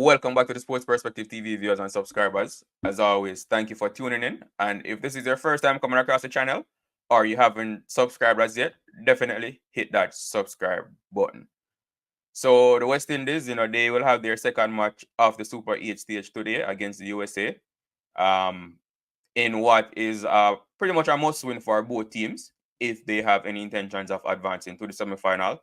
Welcome back to the Sports Perspective TV viewers and subscribers. As always, thank you for tuning in. And if this is your first time coming across the channel, or you haven't subscribed as yet, definitely hit that subscribe button. So the West Indies, they will have their second match of the Super 8 stage today against the USA. In what is pretty much a must-win for both teams if they have any intentions of advancing to the semi-final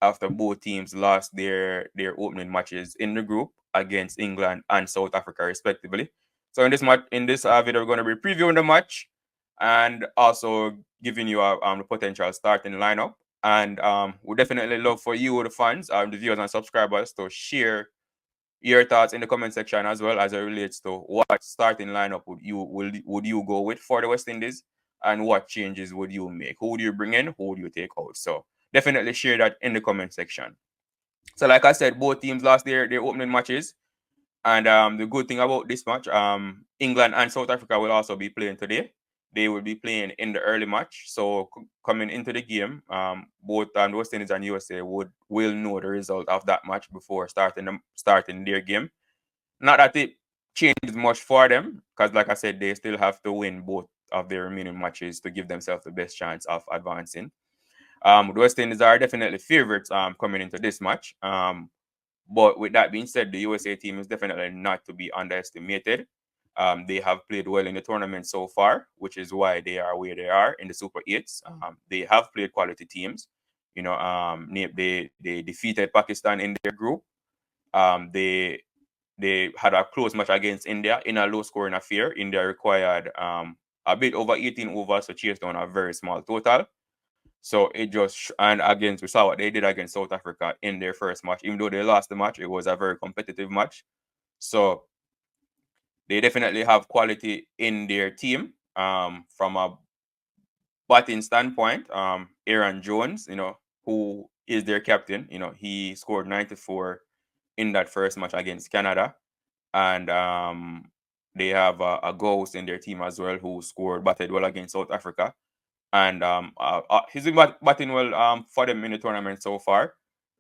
after both teams lost their opening matches in the group against England and South Africa, respectively. So in this video, we're going to be previewing the match and also giving you the potential starting lineup. And we definitely love for you, the fans, the viewers and subscribers, to share your thoughts in the comment section as well as it relates to what starting lineup would you go with for the West Indies and what changes would you make? Who would you bring in? Who would you take out? So definitely share that in the comment section. So like I said, both teams lost their opening matches. And the good thing about this match, England and South Africa will also be playing today. They will be playing in the early match. So coming into the game, both the West Indies and USA will know the result of that match before starting their game. Not that it changes much for them, because like I said, they still have to win both of their remaining matches to give themselves the best chance of advancing. The West Indies are definitely favorites coming into this match. But with that being said, the USA team is definitely not to be underestimated. They have played well in the tournament so far, which is why they are where they are in the Super 8s. They have played quality teams. They defeated Pakistan in their group. They had a close match against India in a low-scoring affair. India required a bit over 18 overs to chase down a very small total. So and against, we saw what they did against South Africa in their first match. Even though they lost the match, it was a very competitive match. So they definitely have quality in their team. From a batting standpoint, Aaron Jones, who is their captain, he scored 94 in that first match against Canada. And they have a ghost in their team as well who batted well against South Africa. And he's been batting well for them in the tournament so far,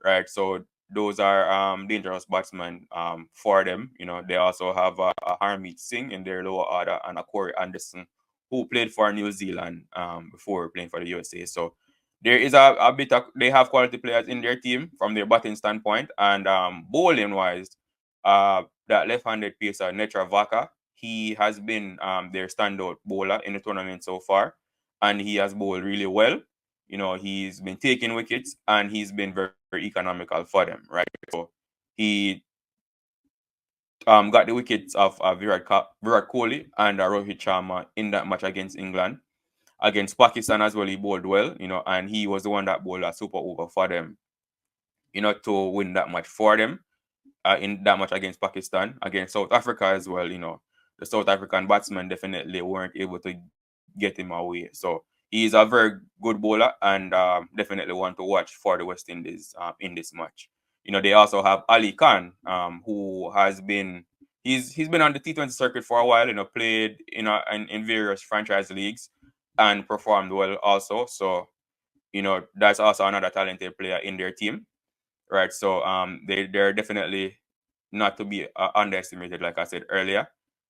right? So those are dangerous batsmen for them. They also have a Harmeet Singh in their lower order and a Corey Anderson who played for New Zealand before playing for the USA. So there is a bit of, they have quality players in their team from their batting standpoint. And bowling wise, that left-handed pacer Netra Vaka, he has been their standout bowler in the tournament so far, and he has bowled really well. He's been taking wickets and he's been very, very economical for them, right? So he got the wickets of Virat Kohli and Rohit Sharma in that match against England. Against Pakistan as well, he bowled well, and he was the one that bowled a super over for them, to win that match for them. In that match against Pakistan, against South Africa as well, the South African batsmen definitely weren't able to get him away. So he's a very good bowler and definitely one to watch for the West Indies in this match. They also have Ali Khan, who has been he's been on the T20 circuit for a while. Played in various franchise leagues and performed well also. So that's also another talented player in their team, right? So they're definitely not to be underestimated, like I said earlier.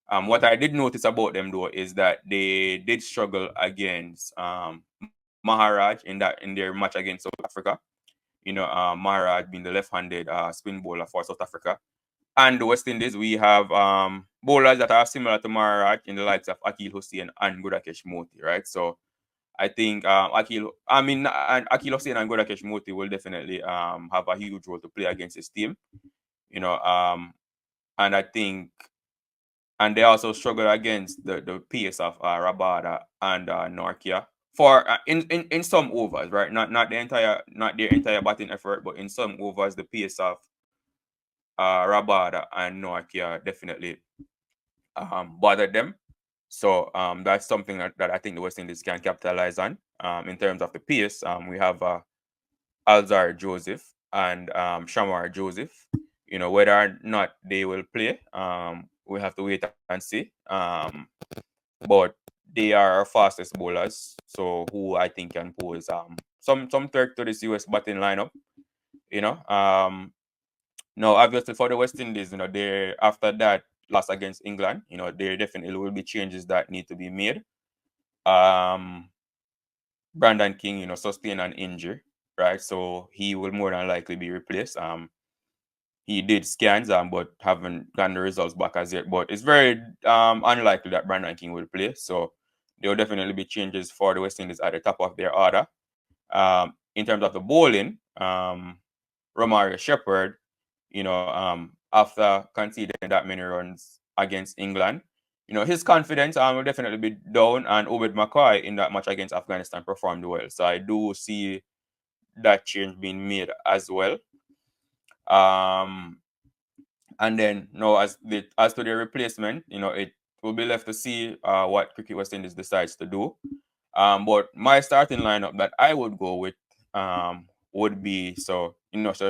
What I did notice about them though is that they did struggle against Maharaj in their match against South Africa. Maharaj being the left-handed spin bowler for South Africa. And the West Indies, we have bowlers that are similar to Maharaj in the likes of Akil Hussain and Gudakesh Motie, right? So I think Akil Hussain and Gudakesh Motie will definitely have a huge role to play against his team. And I think, and they also struggle against the pace of Rabada and Norkia for in some overs, right? Not their entire batting effort, but in some overs, the pace of Rabada and Norkia definitely bothered them. So that's something that I think the West Indies can capitalize on. In terms of the pace, we have Alzar Joseph and Shamar Joseph. Whether or not they will play, we have to wait and see. But they are our fastest bowlers, so who I think can pose some threat to this US batting lineup. No, obviously for the West Indies, they after that loss against England, there definitely will be changes that need to be made. Um, Brandon King, sustained an injury, right? So he will more than likely be replaced. He did scans, but haven't gotten the results back as yet. But it's very unlikely that Brandon King will play. So there will definitely be changes for the West Indies at the top of their order. In terms of the bowling, Romario Shepherd, after conceding that many runs against England, his confidence will definitely be down. And Obed McCoy in that match against Afghanistan performed well. So I do see that change being made as well. And then, as to the replacement, it will be left to see what Cricket West Indies decides to do. But my starting lineup that I would go with would be so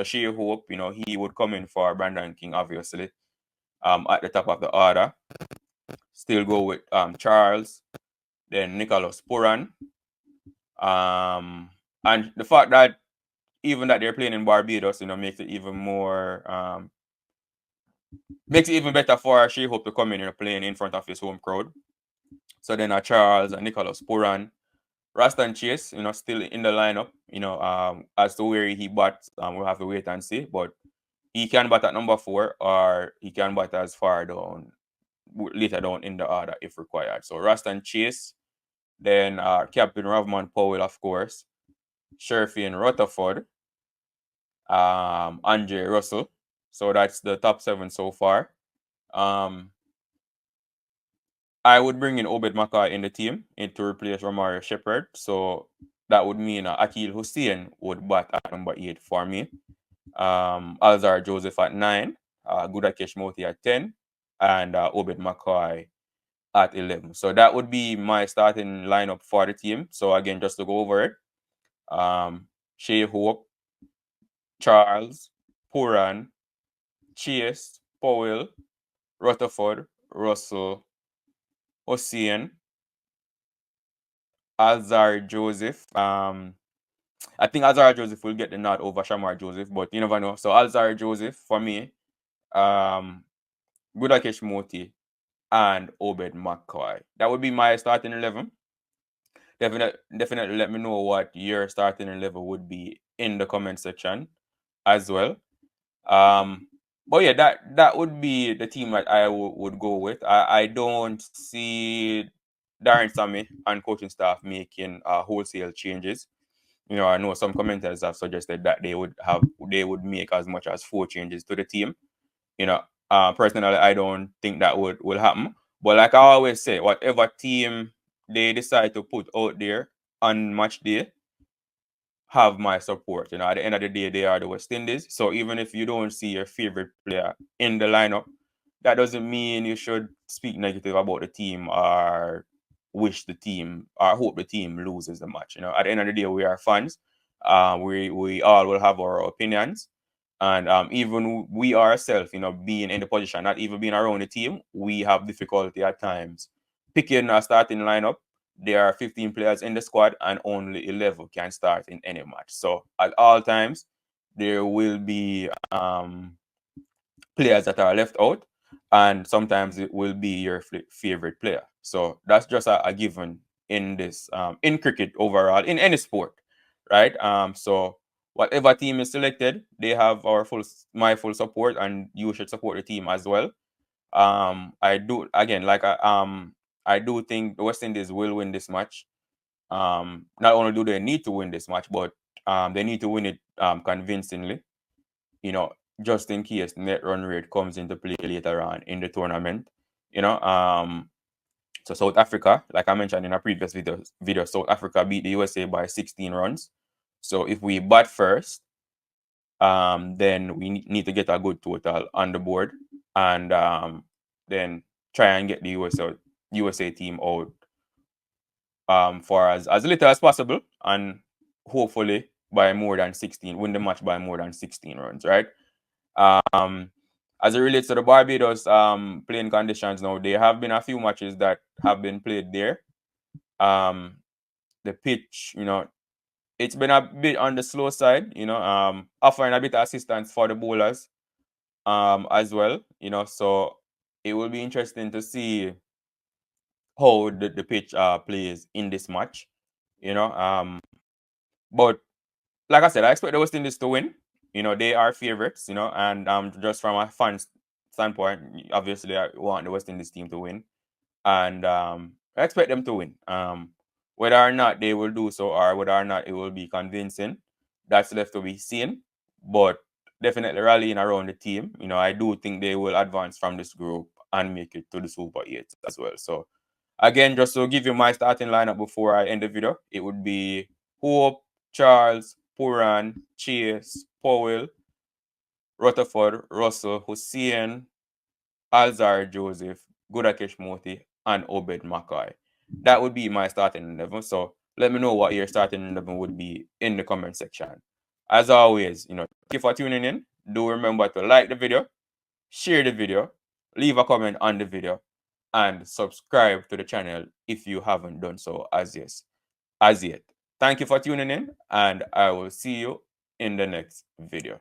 Shai Hope, he would come in for Brandon King, obviously, at the top of the order. Still go with Charles, then Nicholas Pooran. And the fact that even that they're playing in Barbados, makes it even more makes it even better for Shai Hope to come in and playing in front of his home crowd. So then Charles and Nicholas Pooran. Roston Chase, still in the lineup. As to where he bats, we'll have to wait and see. But he can bat at number 4, or he can bat as far down, later down in the order if required. So Roston Chase, then Captain Ravman Powell, of course, Sherfield Rutherford, Andre Russell. So that's the top 7 so far. I would bring in Obed McCoy in the team to replace Romario Shepherd. So that would mean Akil Hussein would bat at number 8 for me. Alzar Joseph at 9, Gudakesh Motie at 10, and Obed McCoy at 11. So that would be my starting lineup for the team. So again, just to go over it, Shai Hope, Charles, Pooran, Chase, Powell, Rutherford, Russell, Hussein, Alzar Joseph. I think Alzar Joseph will get the nod over Shamar Joseph, but you never know. So Alzar Joseph for me, Gudakesh Motie, and Obed McCoy. That would be my starting 11. Definitely let me know what your starting 11 would be in the comment section as well. But yeah, that would be the team that I would go with. I don't see Darren Sammy and coaching staff making wholesale changes. I know some commenters have suggested that they would make as much as 4 changes to the team. Personally, I don't think that will happen. But like I always say, whatever team they decide to put out there on match day have my support. At the end of the day, they are the West Indies. So even if you don't see your favorite player in the lineup, that doesn't mean you should speak negative about the team or wish the team or hope the team loses the match. At the end of the day, we are fans. We all will have our opinions. And even we ourselves, being in the position, not even being around the team, we have difficulty at times picking a starting lineup. There are 15 players in the squad and only 11 can start in any match. So at all times, there will be players that are left out, and sometimes it will be your favorite player. So that's just a given in this in cricket overall, in any sport, right? So whatever team is selected, they have my full support, and you should support the team as well. I do again, I do think the West Indies will win this match. Not only do they need to win this match, but they need to win it convincingly. Just in case net run rate comes into play later on in the tournament. So South Africa, like I mentioned in a previous video, South Africa beat the USA by 16 runs. So if we bat first, then we need to get a good total on the board, and then try and get the USA team out for as little as possible, and hopefully by more than 16, win the match by more than 16 runs, right? As it relates to the Barbados playing conditions now, there have been a few matches that have been played there. The pitch, it's been a bit on the slow side, offering a bit of assistance for the bowlers. as well. So it will be interesting to see how the pitch plays in this match. But like I said, I expect the West Indies to win. They are favorites. And just from a fan standpoint, obviously I want the West Indies team to win, and I expect them to win. Whether or not they will do so, or whether or not it will be convincing, that's left to be seen. But definitely rallying around the team. I do think they will advance from this group and make it to the Super 8 as well. So again, just to give you my starting lineup before I end the video, it would be Hope, Charles, Pooran, Chase, Powell, Rutherford, Russell, Hussein, Alzar Joseph, Gudakesh Motie, and Obed Mackay. That would be my starting 11. So let me know what your starting 11 would be in the comment section. As always, thank you for tuning in. Do remember to like the video, share the video, leave a comment on the video, and subscribe to the channel if you haven't done so as yet. Thank you for tuning in, and I will see you in the next video.